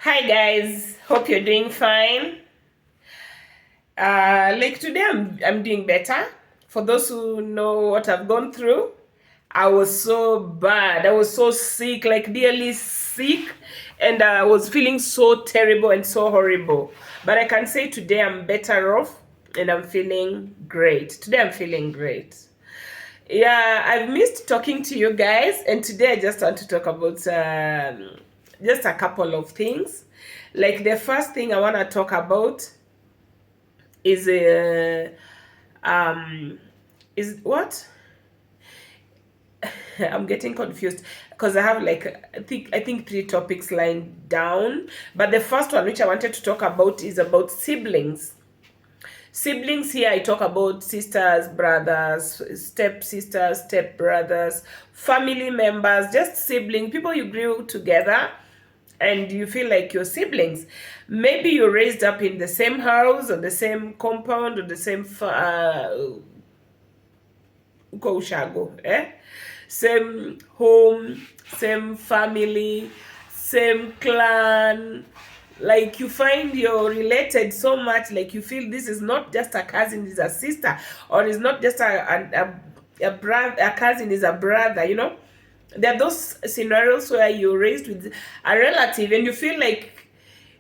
Hi guys, hope you're doing fine. Like today, I'm doing better. For those who know what I've gone through, I was so bad. I was so sick, like really sick, and I was feeling so terrible and so horrible. But I can say today I'm better off, and I'm feeling great. Today I'm feeling great. Yeah, I've missed talking to you guys, and today I just want to talk about just a couple of things. Like the first thing I want to talk about is um is what I'm getting confused because I have like I think three topics lined down, but the first one which I wanted to talk about is about siblings. Siblings here, I talk about sisters, brothers, step sisters, step brothers, family members, just siblings, people you grew together and you feel like your siblings. Maybe you raised up in the same house or the same compound or the same same home, same family, same clan. Like you find you're related so much, like you feel this is not just a cousin, is a sister, or it's not just a brother, a cousin is a brother, you know. There are those scenarios where you're raised with a relative and you feel like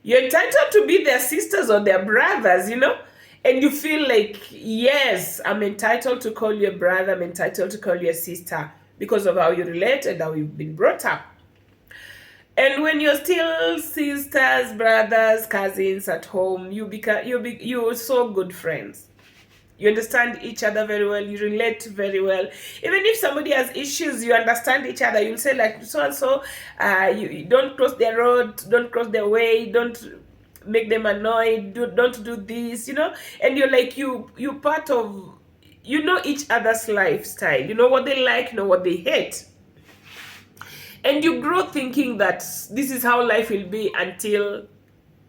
you're entitled to be their sisters or their brothers, you know? And you feel like, yes, I'm entitled to call you a brother, I'm entitled to call you a sister because of how you relate and how you've been brought up. And when you're still sisters, brothers, cousins at home, you're so good friends. You understand each other very well, you relate very well. Even if somebody has issues, you understand each other. You'll say like so and so, you don't cross their road, don't cross their way, don't make them annoyed, don't do this, you know. And you're like you part of, you know, each other's lifestyle, you know what they like, you know what they hate, and you grow thinking that this is how life will be until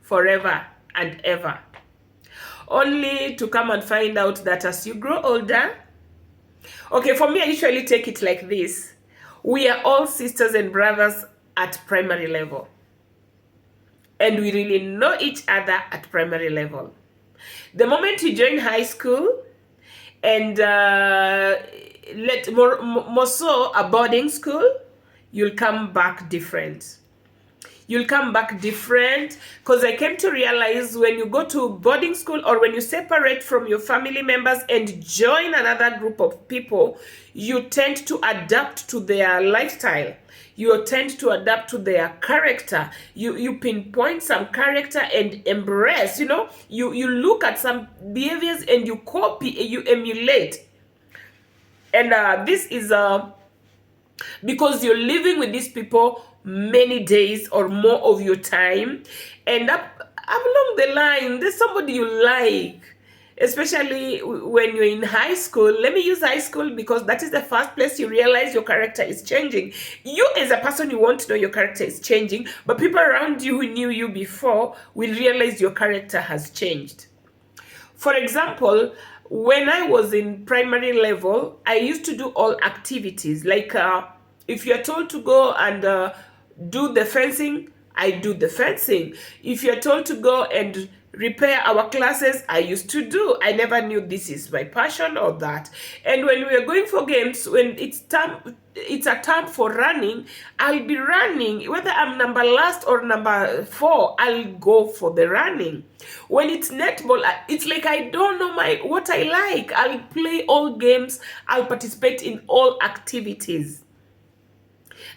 forever and ever, only to come and find out that as you grow older, okay, for me, I usually take it like this: we are all sisters and brothers at primary level, and we really know each other at primary level. The moment you join high school and let more so a boarding school, you'll come back different. You'll come back different, because I came to realize when you go to boarding school or when you separate from your family members and join another group of people, you tend to adapt to their lifestyle. You tend to adapt to their character. You pinpoint some character and embrace, you know, you look at some behaviors and you copy, you emulate. And this is because you're living with these people many days or more of your time, and up along the line there's somebody you like, especially when you're in high school. Let me use high school because that is the first place you realize your character is changing. You as a person, you want to know your character is changing, but people around you who knew you before will realize your character has changed. For example, when I was in primary level, I used to do all activities. Like if you're told to go and do the fencing, I do the fencing. If you're told to go and repair our classes, I used to do. I never knew this is my passion or that. And when we are going for games, when it's a time for running, I'll be running. Whether I'm number last or number 4, I'll go for the running. When it's netball, it's like I don't know what I like. I'll play all games. I'll participate in all activities.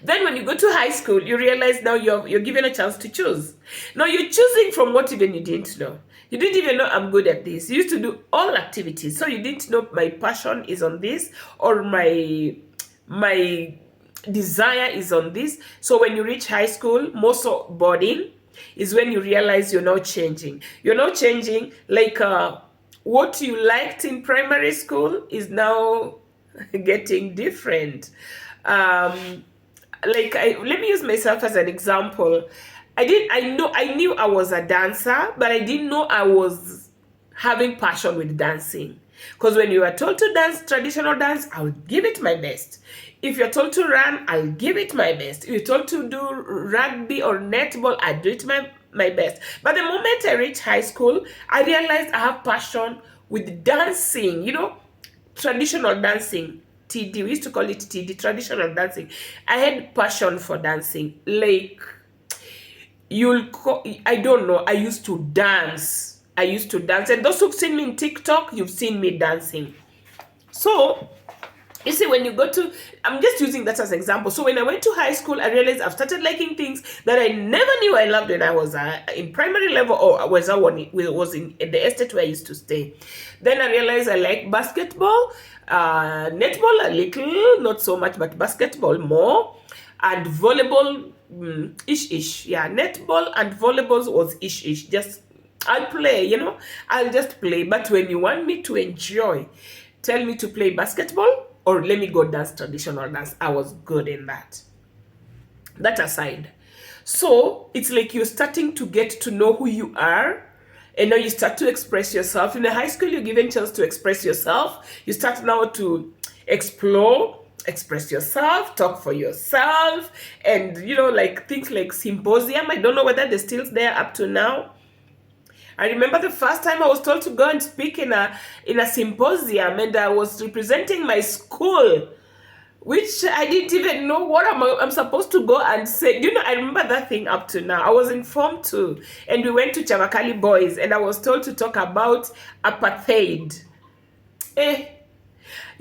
Then when you go to high school, you realize now you're given a chance to choose. Now you're choosing from what even you didn't know. You didn't even know I'm good at this. You used to do all activities. So you didn't know my passion is on this, or my desire is on this. So when you reach high school, most of boarding is when you realize you're now changing. You're now changing, like what you liked in primary school is now getting different. Let me use myself as an example. I knew I was a dancer, but I didn't know I was having passion with dancing. Because when you are told to dance traditional dance, I'll give it my best. If you're told to run, I'll give it my best. If you're told to do rugby or netball, I do it my best. But the moment I reached high school, I realized I have passion with dancing, traditional dancing. TD, we used to call it TD, traditional dancing. I had passion for dancing. Like, I don't know, I used to dance. And those who've seen me in TikTok, you've seen me dancing. So, you see, when you go to, I'm just using that as an example. So when I went to high school, I realized I've started liking things that I never knew I loved when I was in primary level, or was in the estate where I used to stay. Then I realized I like basketball, netball a little, not so much, but basketball more, and volleyball, ish. Yeah, netball and volleyball was ish. Just, I'll play, I'll just play. But when you want me to enjoy, tell me to play basketball, or let me go dance traditional dance, I was good in that. That aside. So it's like you're starting to get to know who you are, and now you start to express yourself. In the high school, you're given chance to express yourself. You start now to explore, express yourself, talk for yourself, and like things like symposium. I don't know whether they're still there up to now. I remember the first time I was told to go and speak in a symposium, and I was representing my school, which I didn't even know what I'm supposed to go and say. I remember that thing up to now. I was in Form 2, and we went to Chavakali Boys, and I was told to talk about apartheid.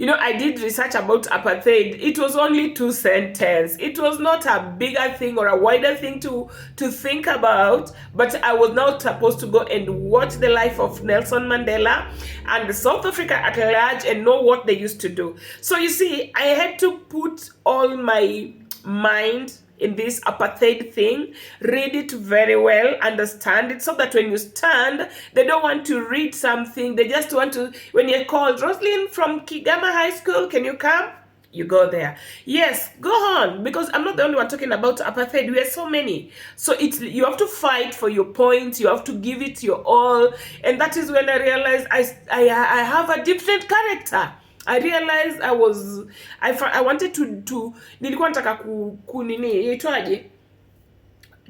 I did research about apartheid. It was only 2 sentences. It was not a bigger thing or a wider thing to think about, but I was now supposed to go and watch the life of Nelson Mandela and South Africa at large and know what they used to do. So you see, I had to put all my mind in this apartheid thing, read it very well, understand it, so that when you stand, they don't want to read something, they just want to, when you're called, Roslyn from Kigama High School, can you come? You go there. Yes, go on, because I'm not the only one talking about apartheid. We are so many. So you have to fight for your points, you have to give it your all, and that is when I realized I have a different character. I realized I wanted to nilikuwa nataka kunini yaitwaje,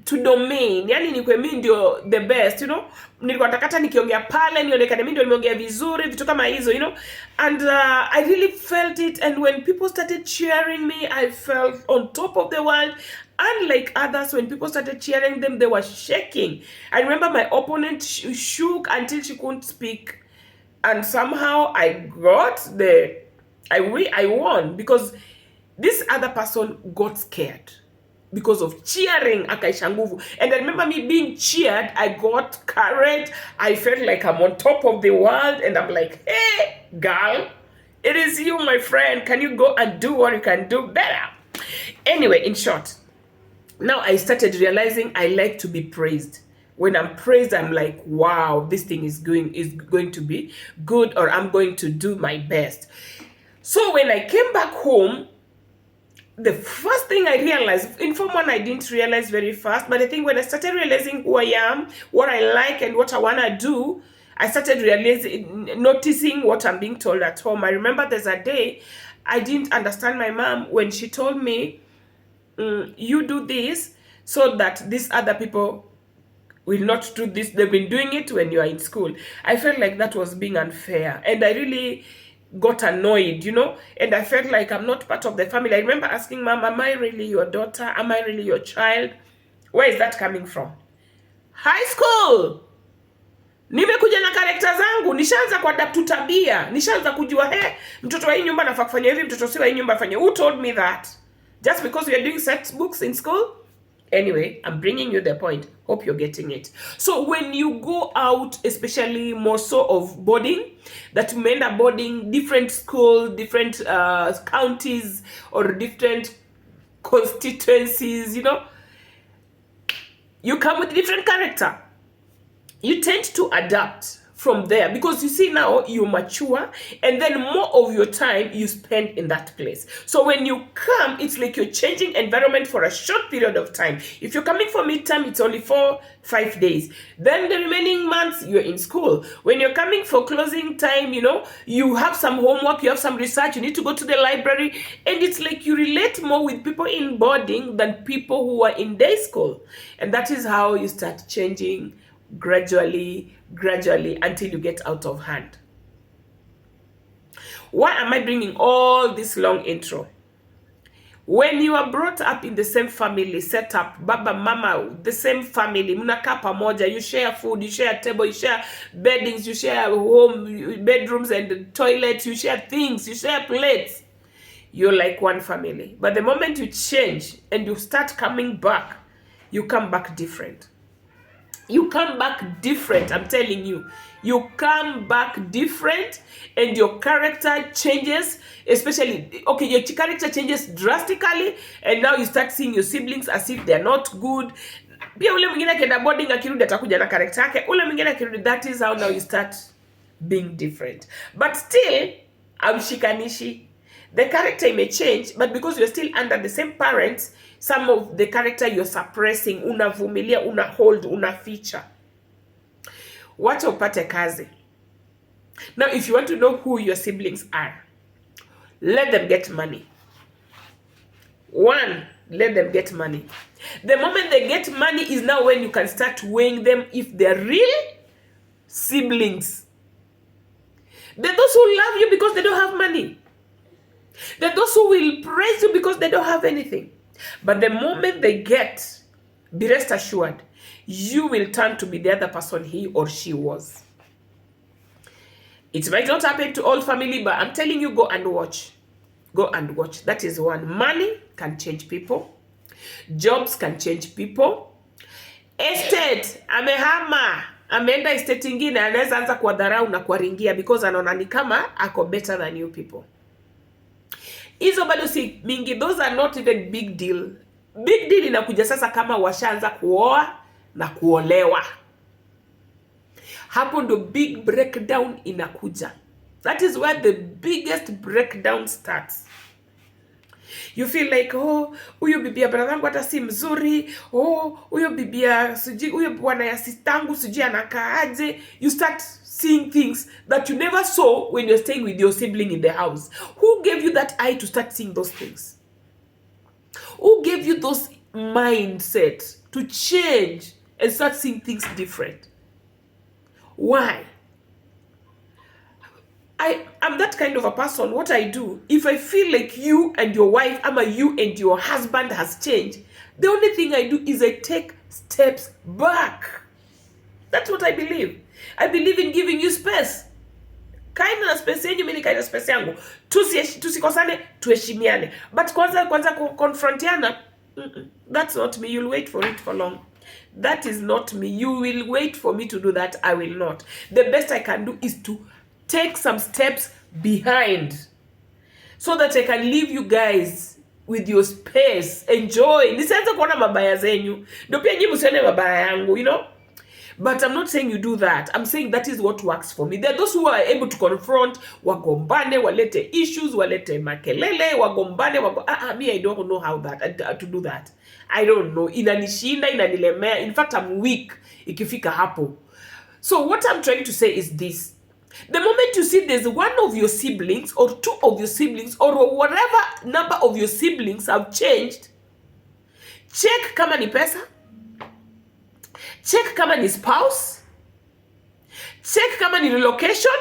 to domain, yani nikwe mimi ndio the best, nilikuwa nataka hata nikiongea pale nionekane mimi ndio nimeongea vizuri, vitu kama hizo, and I really felt it. And when people started cheering me, I felt on top of the world. Unlike others, when people started cheering them, they were shaking. I remember my opponent shook until she couldn't speak. And somehow I won, because this other person got scared because of cheering akaisha nguvu. And I remember me being cheered, I got courage, I felt like I'm on top of the world, and I'm like, hey girl, it is you, my friend, can you go and do what you can do better? Anyway, in short, now I started realizing I like to be praised. When I'm praised, I'm like, wow, this thing is going to be good, or I'm going to do my best. So when I came back home, the first thing I realized, in Form 1 I didn't realize very fast, but I think when I started realizing who I am, what I like and what I want to do, I started noticing what I'm being told at home. I remember there's a day I didn't understand my mom when she told me, you do this so that these other people will not do this. They've been doing it when you are in school. I felt like that was being unfair, and I really got annoyed, and I felt like I'm not part of the family. I remember asking Mom, am I really your daughter? Am I really your child? Where is that coming from? High school! Nimekuja na karakta zangu, nishaanza kuadapt tabia, nishaanza kujua, mtoto wa hii nyumba anafaa kufanya hivi, mtoto si wa hii nyumba afanye. Who told me that? Just because we are doing set books in school? Anyway, I'm bringing you the point. Hope you're getting it. So when you go out, especially more so of boarding, that men are boarding different schools, different counties, or different constituencies, you come with different character. You tend to adapt from there, because you see now you mature, and then more of your time you spend in that place. So when you come, it's like you're changing environment for a short period of time. If you're coming for midterm, it's only 4-5 days. Then the remaining months you're in school. When you're coming for closing time, you know, you have some homework, you have some research, you need to go to the library, and it's like you relate more with people in boarding than people who are in day school. And that is how you start changing gradually until you get out of hand. Why am I bringing all this long intro? When you are brought up in the same family setup, baba, mama, the same family, mnakaa pamoja, you share food, you share table, you share beddings, you share home, bedrooms and toilets, you share things, you share plates. You're like one family. But the moment you change and you start coming back, you come back different. You come back different, I'm telling you. You come back different, and your character changes, especially, okay, your character changes drastically, and now you start seeing your siblings as if they're not good. Pia ule mwingine akienda boarding akirudi atakuja na character yake. Ule mwingine akirudi, that is how now you start being different. But still, amshikanishi. The character may change, but because you're still under the same parents, some of the character you're suppressing, unavumilia, una hold, una feature. Wacha upate kazi. Now, if you want to know who your siblings are, let them get money. One, let them get money. The moment they get money is now when you can start weighing them if they're real siblings. They're those who love you because they don't have money. They're those who will praise you because they don't have anything. But the moment they get, be rest assured, you will turn to be the other person he or she was. It might not happen to all family, but I'm telling you, go and watch. Go and watch. That is one. Money can change people. Jobs can change people. Estate, amehama, ameenda estate ingine, anaweza anza kuwadharau na kuwaringia because anaona ni kama ako better than you people. Hizo bado si mingi. Those are not even big deal. Big deal inakuja sasa kama washaanza kuoa na kuolewa. Hapo ndo big breakdown inakuja. That is where the biggest breakdown starts. You feel like, oh, huyo bibia bradhangu hata si mzuri. Oh, huyo bibia sijui, huyo bwana ya sistangu sijui anakaaje. You start seeing things that you never saw when you're staying with your sibling in the house. Who gave you that eye to start seeing those things? Who gave you those mindset to change and start seeing things different? Why? I'm that kind of a person. What I do, if I feel like you and your wife, you and your husband has changed, the only thing I do is I take steps back. That's what I believe. I believe in giving you space. Kaina na space yenyu, mimi kaina space yangu. Tusikosane, tuheshimiane. But kwanza confrontiana, that's not me. You'll wait for it for long. That is not me. You will wait for me to do that. I will not. The best I can do is to take some steps behind so that I can leave you guys with your space. Enjoy. Nisianze kuona mabaya zenyu. Ndio pia nyinyi msione mabaya yangu, you know? But I'm not saying you do that. I'm saying that is what works for me. There are those who are able to confront, wagombane, walete issues, walete makelele, wagombane, me, I don't know how to do that. I don't know. Inanishinda, inanilemea. In fact, I'm weak ikifika hapo. So what I'm trying to say is this. The moment you see there's one of your siblings or two of your siblings or whatever number of your siblings have changed, check kama ni pesa. Check kama ni spouse. Check kama ni relocation.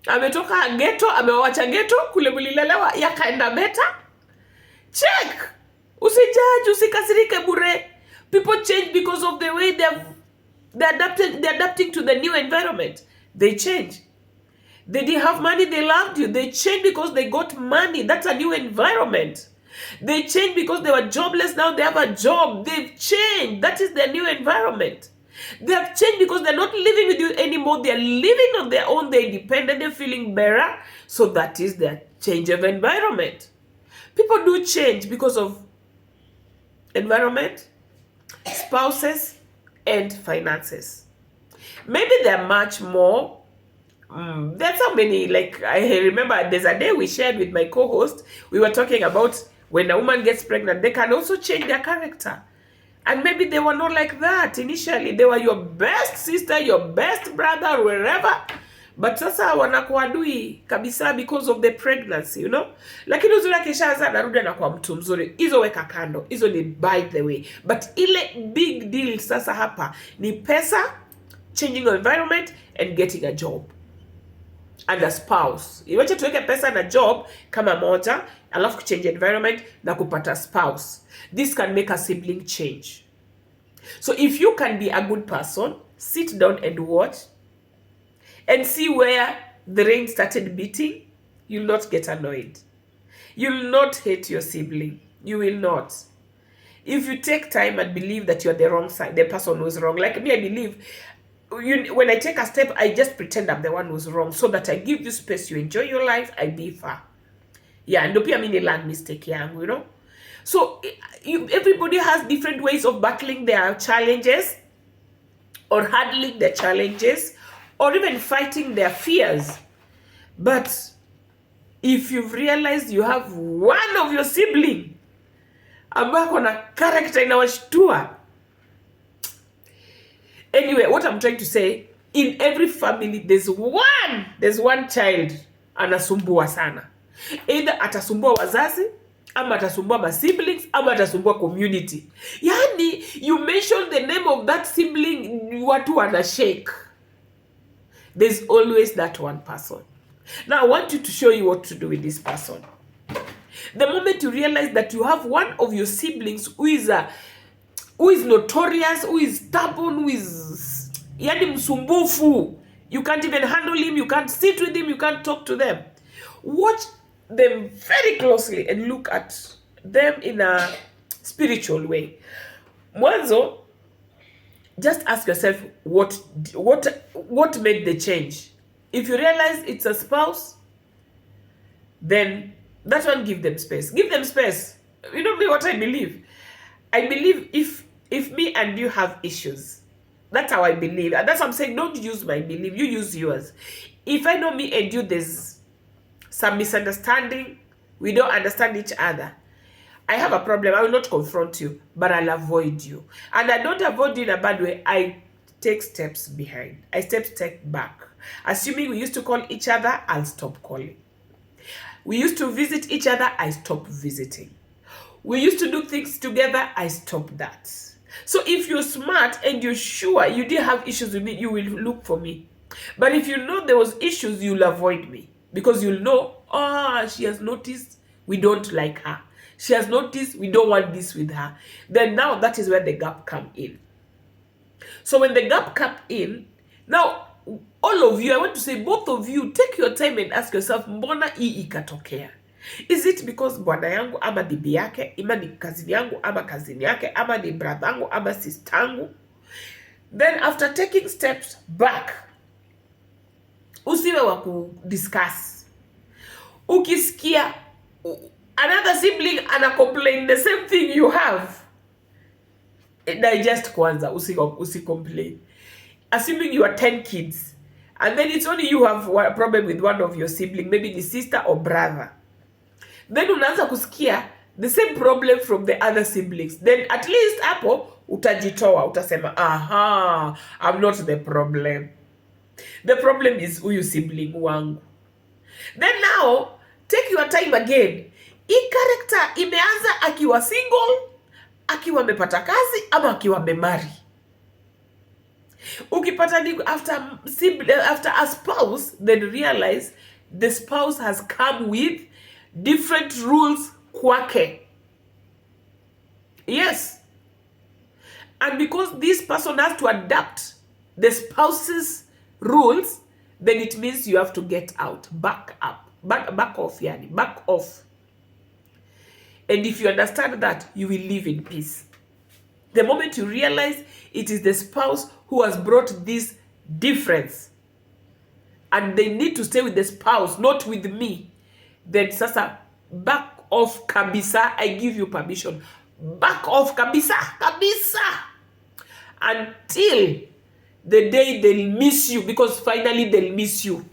Ametoka ghetto, amewacha ghetto, kule mulilelewa yakaenda better. Check. Usijudge, usikasirike bure. People change because of the way they're adapting to the new environment. They change. They didn't have money, they loved you. They changed because they got money. That's a new environment. They changed because they were jobless, now they have a job. They've changed. That is their new environment. They have changed because they're not living with you anymore. They're living on their own. They're independent. They're feeling better. So that is their change of environment. People do change because of environment, spouses, and finances. Maybe they're much more. There's so many, like I remember there's a day we shared with my co-host, we were talking about when a woman gets pregnant, they can also change their character. And maybe they were not like that initially. They were your best sister, your best brother, wherever. But sasa wanakuwa adui kabisa because of the pregnancy, you know? Lakini uzuri akishaanza anarudi anakuwa mtu mzuri. Hizo weka kando. Hizo ni by the way. But ile big deal sasa hapa ni pesa, changing your environment and getting a job. And a spouse. Iwache tuweke pesa na job kama moja, alafu kuchange environment na kupata spouse. This can make a sibling change. So if you can be a good person, sit down and watch and see where the rain started beating, you'll not get annoyed. You'll not hate your sibling. You will not. If you take time and believe that you're the wrong side, the person who's wrong. Like me, I believe when I take a step, I just pretend I'm the one who's wrong so that I give you space, you enjoy your life, I be far. Yeah, ndo pia mimi learn mistake yangu, you know. So everybody has different ways of battling their challenges or handling their challenges or even fighting their fears. But if you've realized you have one of your sibling ambaye kona character inawashtua. Anyway, what I'm trying to say, in every family there's one child anasumbua sana. Either atasumbua wazazi, ama atasumbua ma siblings, ama atasumbua community. Yani, you mention the name of that sibling, watu wana shake. There's always that one person. Now I want you to show you what to do with this person. The moment you realize that you have one of your siblings who is notorious, who is stubborn, who is yani msumbufu, you can't even handle him, you can't sit with him, you can't talk to them. Watch them very closely and look at them in a spiritual way. Mwanzo, just ask yourself what made the change. If you realize it's a spouse, then that one, give them space. Give them space. You know me, what I believe. I believe if me and you have issues, that's how I believe. And that's what I'm saying, don't use my belief, you use yours. If I know me and you, there's some misunderstanding, we don't understand each other, I have a problem, I will not confront you, but I'll avoid you. And I don't avoid you in a bad way, I take steps behind. I step back. Assuming we used to call each other, I'll stop calling. We used to visit each other, I stop visiting. We used to do things together, I stop that. So if you're smart and you're sure you didn't have issues with me, you will look for me. But if you know there was issues, you'll avoid me. Because you'll know, she has noticed we don't like her. She has noticed we don't want this with her. Then now that is where the gap come in. So when the gap come in, now all of you, I want to say both of you, take your time and ask yourself, mbona hii ikatokea? Is it because bwana yangu ama bibi yake, ama ni kazini yangu ama kazini yake, ama ni brother yangu ama sister yangu? Then after taking steps back, usiwe wa kudiscuss. Ukisikia another sibling ana complain the same thing you have, digest kwanza, usi-complain. Assuming you are 10 kids, and then it's only you have a problem with one of your siblings, maybe the sister or brother. Then unaanza kusikia the same problem from the other siblings. Then at least hapo utajitoa, utasema, I'm not the problem. The problem is huyu sibling wangu. Then now, take your time again. Hii character imeanza akiwa single, akiwa amepata kazi, ama akiwa amemari. Ukipata after a spouse, then realize the spouse has come with different rules kwake. Yes. And because this person has to adapt the spouse's rules, then it means you have to get out, back off. And if you understand that, you will live in peace. The moment you realize it is the spouse who has brought this difference, and they need to stay with the spouse, not with me, then sasa, back off kabisa. I give you permission. Back off kabisa. Until the day they'll miss you, because finally they'll miss you.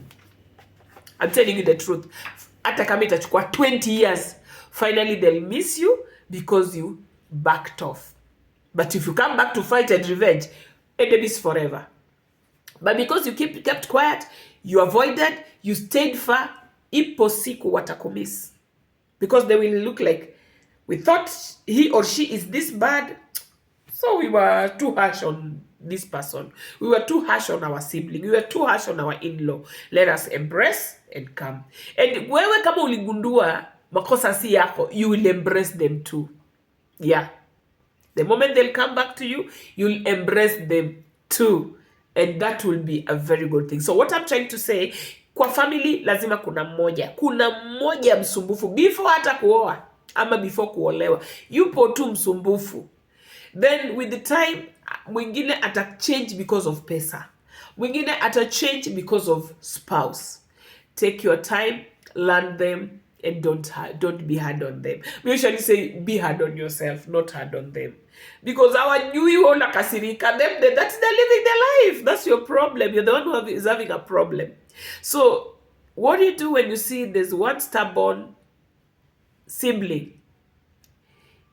I'm telling you the truth. Hata kama itachukua 20 years, finally they'll miss you because you backed off. But if you come back to fight and revenge, enemies forever. But because you kept quiet, you avoided, you stayed far, ipo siku watakumiss. Because they will look like, we thought he or she is this bad, so we were too harsh on this person. We were too harsh on our sibling. We were too harsh on our in-law. Let us embrace and come. And wewe kama uligundua makosa si yako, you will embrace them too. Yeah. The moment they'll come back to you, you'll embrace them too. And that will be a very good thing. So what I'm trying to say, kwa family lazima kuna mmoja msumbufu before hata kuoa ama before kuolewa. Yupo tu msumbufu. Then with the time, mwingine ata change because of pesa. Mwingine ata change because of spouse. Take your time, learn them, and don't be hard on them. We usually say be hard on yourself, not hard on them. Because our new you own kasirika them, that's they're living their life. That's your problem. You're the one who is having a problem. So what do you do when you see there's one stubborn sibling?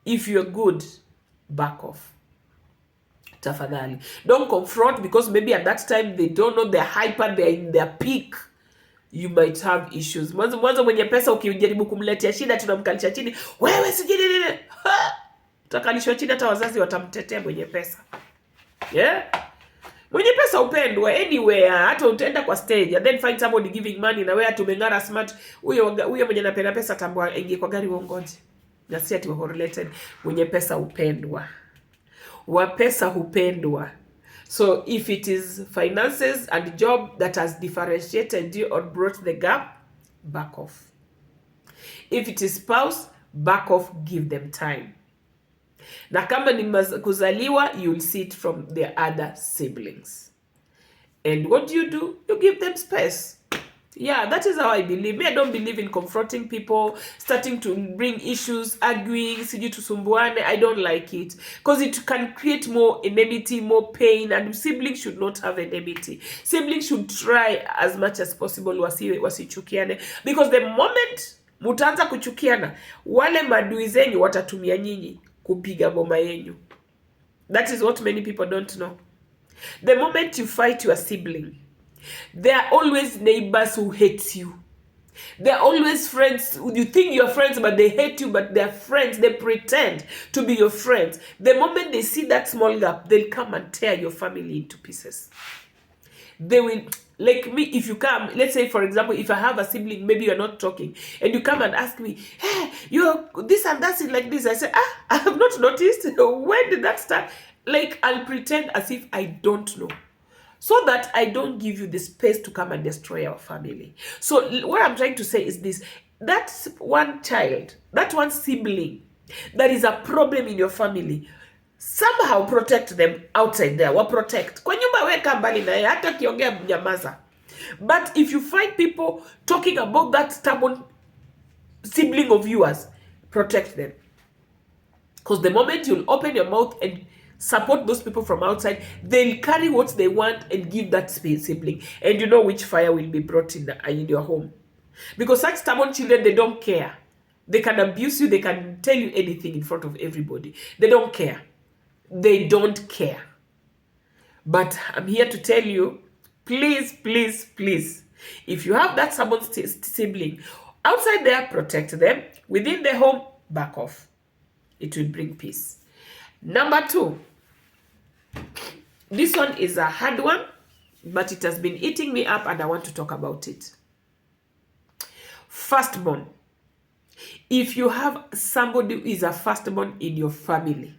If you're good, back off. Tafadhali. Don't confront, because maybe at that time they don't know they're hyper, they're in their peak. You might have issues. Mwanzo mwenye pesa ukijaribu kumletea shida tunamkalisha chini. Wewe sijui nini. Utakalishwa chini, hata wazazi watamtetea mwenye pesa. Yeah? Mwenye pesa upendwa anywhere, hata utaenda kwa stage and then find somebody giving money na wewe tumengara smart. Huyo mwenye anapenda pesa tambua ingie kwa gari uongoje. Na si ati wako related. Mwenye pesa upendwa. Wa pesa hupendwa. So if it is finances and job that has differentiated you or brought the gap, back off. If it is spouse, back off, give them time. Na kama ni kuzaliwa, you'll see it from the other siblings. And what do? You give them space. Yeah, that is how I believe. Me, I don't believe in confronting people, starting to bring issues, arguing, siji tusumbuane. I don't like it. Because it can create more enmity, more pain, and siblings should not have enmity. Siblings should try as much as possible wasichukiane. Because the moment mutaanza kuchukiana, wale madui zenyu watatumia nyinyi kupiga boma yenyu. That is what many people don't know. The moment you fight your sibling, there are always neighbors who hate you. There are always friends. You think you're friends, but they hate you, but they're friends. They pretend to be your friends. The moment they see that small gap, they'll come and tear your family into pieces. They will, like me, if you come, let's say, for example, if I have a sibling, maybe you're not talking, and you come and ask me, hey, you're this and that's it like this. I say, I have not noticed. When did that start? Like, I'll pretend as if I don't know, so that I don't give you the space to come and destroy our family. So what I'm trying to say is this: that's one child, that one sibling, that is a problem in your family. Somehow protect them outside there. Protect. Kwa nyumba weka mbali na hata kiongea nyamaza. But if you find people talking about that stubborn sibling of yours, protect them. Because the moment you'll open your mouth and support those people from outside, they'll carry what they want and give that sibling. And you know which fire will be brought in your home. Because such stubborn children, they don't care. They can abuse you. They can tell you anything in front of everybody. They don't care. They don't care. But I'm here to tell you, please, please, please, if you have that stubborn sibling, outside there, protect them. Within the home, back off. It will bring peace. Number 2. This one is a hard one, but it has been eating me up and I want to talk about it. Firstborn. If you have somebody who is a firstborn in your family,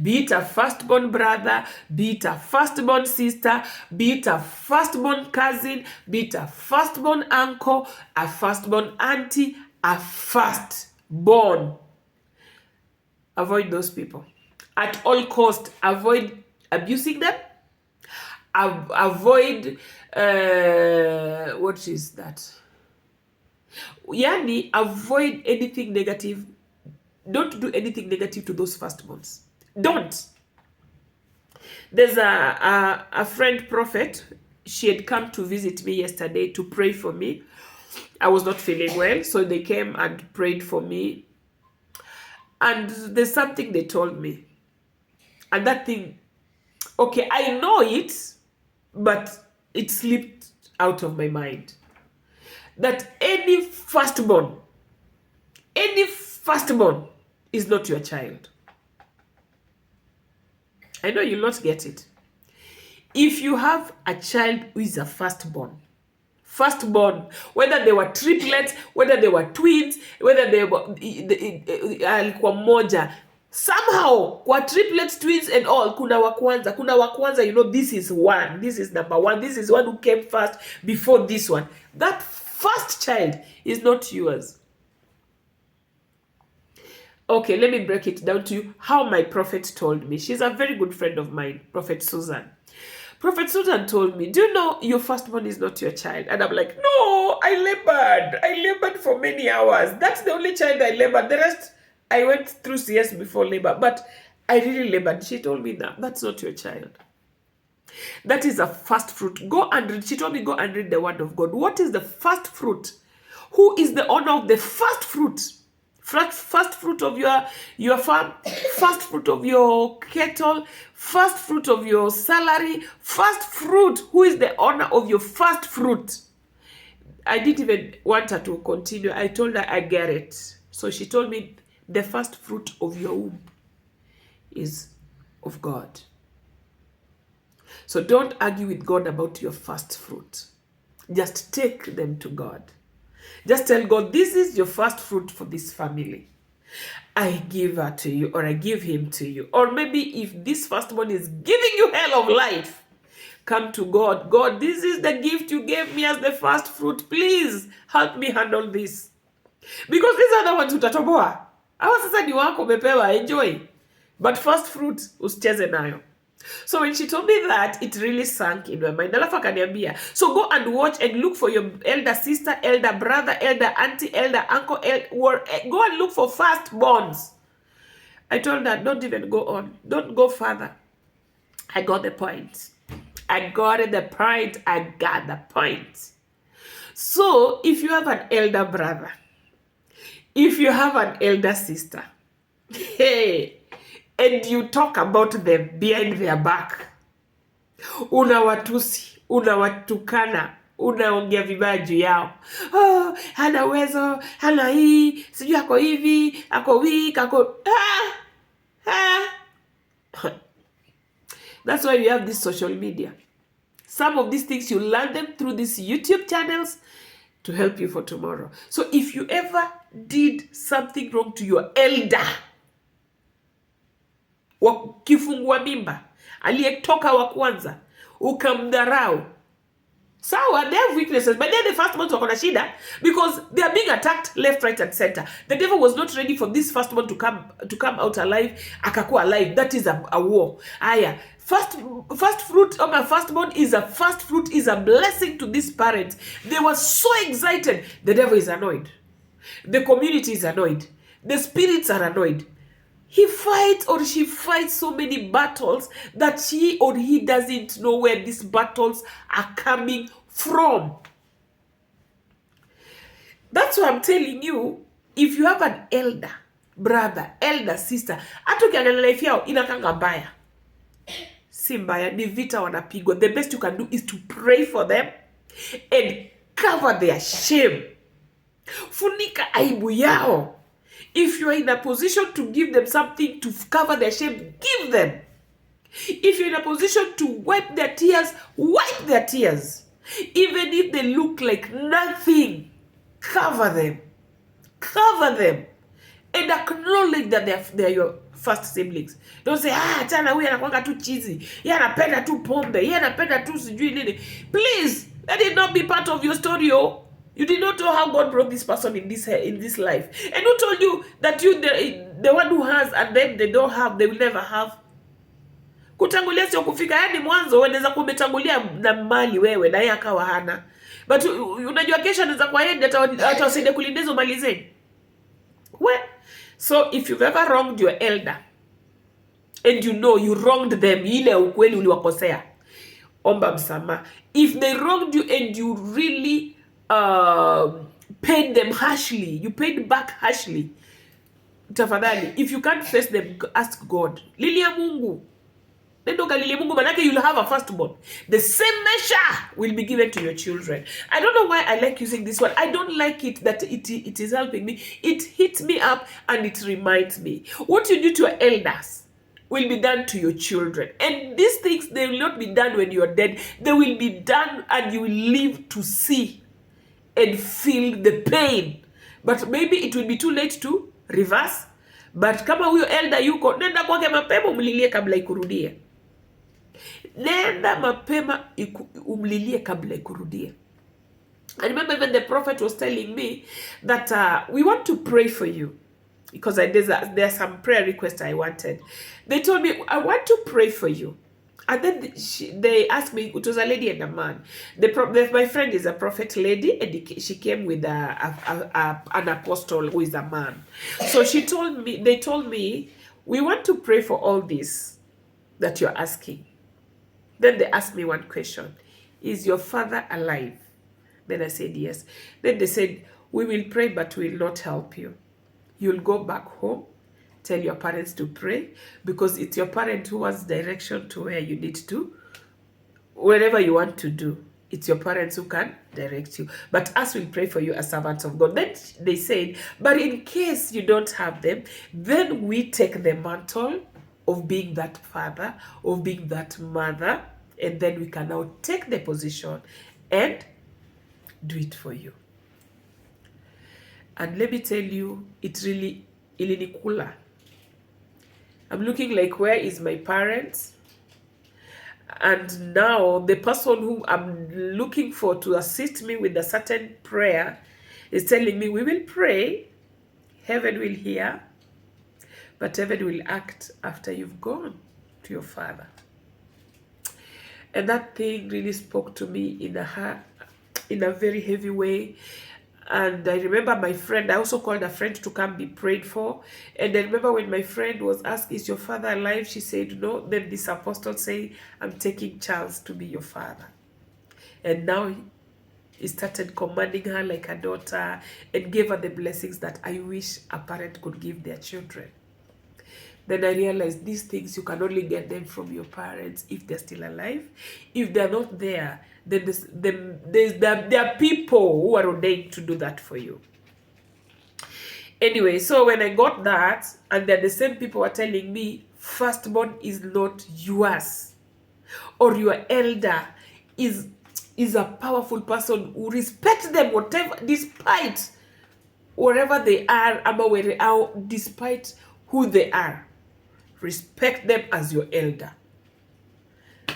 be it a firstborn brother, be it a firstborn sister, be it a firstborn cousin, be it a firstborn uncle, a firstborn auntie, a firstborn, avoid those people. At all cost, avoid abusing them. Avoid, what is that? Yani, avoid anything negative. Don't do anything negative to those firstborns. Don't. There's a friend prophet. She had come to visit me yesterday to pray for me. I was not feeling well, so they came and prayed for me. And there's something they told me. And that thing, okay, I know it, but it slipped out of my mind. That any firstborn is not your child. I know you'll not get it. If you have a child who is a firstborn, whether they were triplets, whether they were twins, whether they were alikuwa moja, somehow kwa triplets, twins and all, kuna wa kwanza, you know, this is one, this is number one, this is one who came first before this one. That first child is not yours. Okay, let me break it down to you how my prophet told me. She's a very good friend of mine, Prophet Susan. Prophet Susan told me, do you know your firstborn is not your child? And I'm like, no, I labored for many hours. That's the only child I labored. The rest, I went through CS before labor, but I really labored. She told me that that's not your child. That is a first fruit. Go and read. She told me, go and read the word of God. What is the first fruit? Who is the owner of the first fruit? First fruit of your farm, first fruit of your cattle, first fruit of your salary, first fruit. Who is the owner of your first fruit? I didn't even want her to continue. I told her I get it. So she told me the first fruit of your womb is of God. So don't argue with God about your first fruit. Just take them to God. Just tell God, this is your first fruit for this family. I give her to you, or I give him to you. Or maybe if this firstborn is giving you hell of life, come to God. God, this is the gift you gave me as the first fruit. Please help me handle this. Because these are the ones utatoboa. Hawa sasa ni wako umepewa, enjoy. But first fruit, usicheze nayo. So when she told me that, it really sank in my mind. Alafu akaniambia, so go and watch and look for your elder sister, elder brother, elder auntie, elder uncle, go and look for firstborns. I told her, don't even go on. Don't go further. I got the point. I got the point. So if you have an elder brother, if you have an elder sister, hey, and you talk about them behind their back, unawatusi, unawatukana, unaongea vibaya juu yao. Oh, hana uwezo, hana hii, sijui ako hivi, ako weak, ako... That's why we have this social media. Some of these things, you learn them through these YouTube channels to help you for tomorrow. So if you ever did something wrong to your elder, kifungua mimba, aliyetoka wa kwanza, ukamdharau, sawa, they have weaknesses, but they're the first ones wako na shida because they are being attacked left, right, and center. The devil was not ready for this first one to come out alive, akakuwa alive. That is a war. Aya, first fruit of my firstborn is a blessing to these parents. They were so excited. The devil is annoyed. The community is annoyed. The spirits are annoyed. He fights or she fights so many battles that she or he doesn't know where these battles are coming from. That's why I'm telling you, if you have an elder brother, elder sister, hata ukiangalia life yao inakanga mbaya. Si mbaya, ni vita wanapigwa. The best you can do is to pray for them and cover their shame. Funika aibu yao. If you are in a position to give them something to cover their shame, give them. If you're in a position to wipe their tears, wipe their tears. Even if they look like nothing, cover them. Cover them. And acknowledge that they're your first siblings. Don't say, tana huyu anakuanga tu chizi. Yeye anapenda tu pombe. Yeye anapenda tu sijui nini. Please, let it not be part of your story, oh. You did not know how God brought this person in this life. And who told you that you the one who has and then they don't have, they will never have? Kutangulia sio kufika. Yani mwanzo unaweza kumetangulia na mali wewe na yeye akawa hana. But unajua kesho anaweza kwa yeye atawasaidia kulindezo mali zenu. So if you've ever wronged your elder, and you know you wronged them, ile ukweli uliwakosea, omba msamaha. If they wronged you and you really paid them harshly, you paid back harshly, tafadhali, if you can't face them, ask God. Lilia Mungu. Nendo kalilia Mungu, manake you'll have a firstborn. The same measure will be given to your children. I don't know why I like using this one. I don't like it that it is helping me. It hits me up and it reminds me. What you do to your elders will be done to your children. And these things, they will not be done when you are dead. They will be done and you will live to see and feel the pain. But maybe it will be too late to reverse. But kama huyo elder yuko, nenda kwake mapema umlilie kabla ikurudie. Nenda mapema umlilie kabla ikurudie. I remember even the prophet was telling me that we want to pray for you. Because there's some prayer requests I wanted. They told me, I want to pray for you. And then they asked me, it was a lady and a man. My friend is a prophet lady, and she came with an apostle who is a man. So they told me, we want to pray for all this that you're asking. Then they asked me one question. Is your father alive? Then I said, yes. Then they said, we will pray, but we will not help you. You'll go back home, tell your parents to pray, because it's your parent who has direction to where you need to, wherever you want to do. It's your parents who can direct you. But us will pray for you as servants of God. Then they said, but in case you don't have them, then we take the mantle of being that father, of being that mother, and then we can now take the position and do it for you. And let me tell you, it really ilinikula. I'm looking like, where is my parents? And now the person who I'm looking for to assist me with a certain prayer is telling me, we will pray, heaven will hear, but heaven will act after you've gone to your father. And that thing really spoke to me in a very heavy way. And I remember my friend, I also called a friend to come be prayed for. And I remember when my friend was asked, is your father alive? She said, no. Then this apostle said, I'm taking Charles to be your father. And now he started commanding her like a daughter and gave her the blessings that I wish a parent could give their children. Then I realized these things, you can only get them from your parents if they're still alive. If they're not there, then there are people who are ordained to do that for you. Anyway, so when I got that, and then the same people were telling me, firstborn is not yours, or your elder is a powerful person who respects them, whatever, despite wherever they are, despite who they are. Respect them as your elder.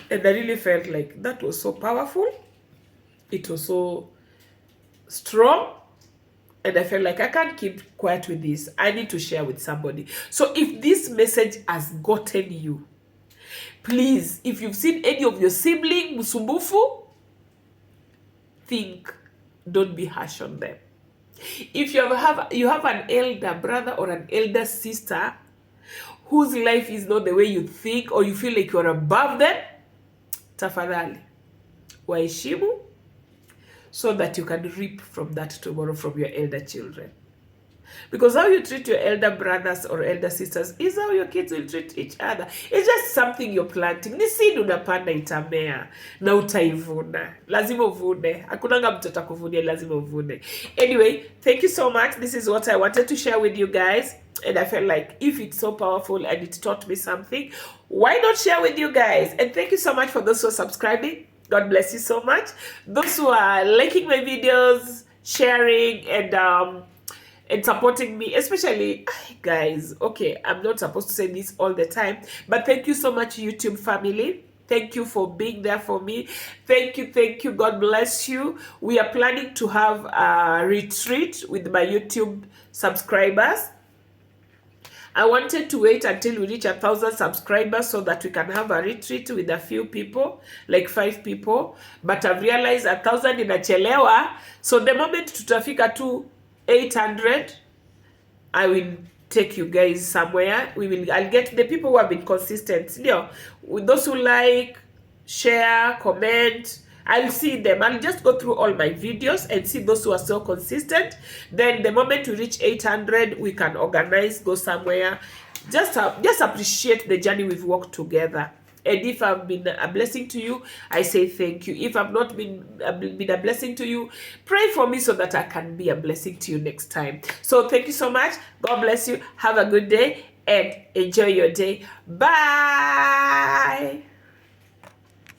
And I really felt like that was so powerful. It was so strong. And I felt like I can't keep quiet with this. I need to share with somebody. So if this message has gotten you, please, if you've seen any of your siblings, musumbufu, think, don't be harsh on them. If you have an elder brother or an elder sister whose life is not the way you think, or you feel like you're above them, tafadhali, waheshimu, so that you can reap from that tomorrow from your elder children. Because how you treat your elder brothers or elder sisters is how your kids will treat each other. It's just something you're planting. Ni seed unapanda itamea na utaivuna. Lazima uvune. Hakunanga mtu atakuvunia, lazima uvune. Anyway, thank you so much. This is what I wanted to share with you guys. And I felt like if it's so powerful and it taught me something, why not share with you guys? And thank you so much for those who are subscribing. God bless you so much. Those who are liking my videos, sharing, and supporting me, especially guys. Okay, I'm not supposed to say this all the time, but thank you so much, YouTube family. Thank you for being there for me. Thank you. God bless you. We are planning to have a retreat with my YouTube subscribers. I wanted to wait until we reach 1,000 subscribers so that we can have a retreat with a few people, like 5 people. But I've realized 1,000 inachelewa. So the moment tutafika to 800, I will take you guys somewhere. I'll get the people who have been consistent, with those who like, share, comment. I'll see them. I'll just go through all my videos and see those who are so consistent. Then the moment we reach 800, we can organize, go somewhere. Just appreciate the journey we've walked together. And if I've been a blessing to you, I say thank you. If I've not been a blessing to you, pray for me so that I can be a blessing to you next time. So thank you so much. God bless you. Have a good day and enjoy your day. Bye.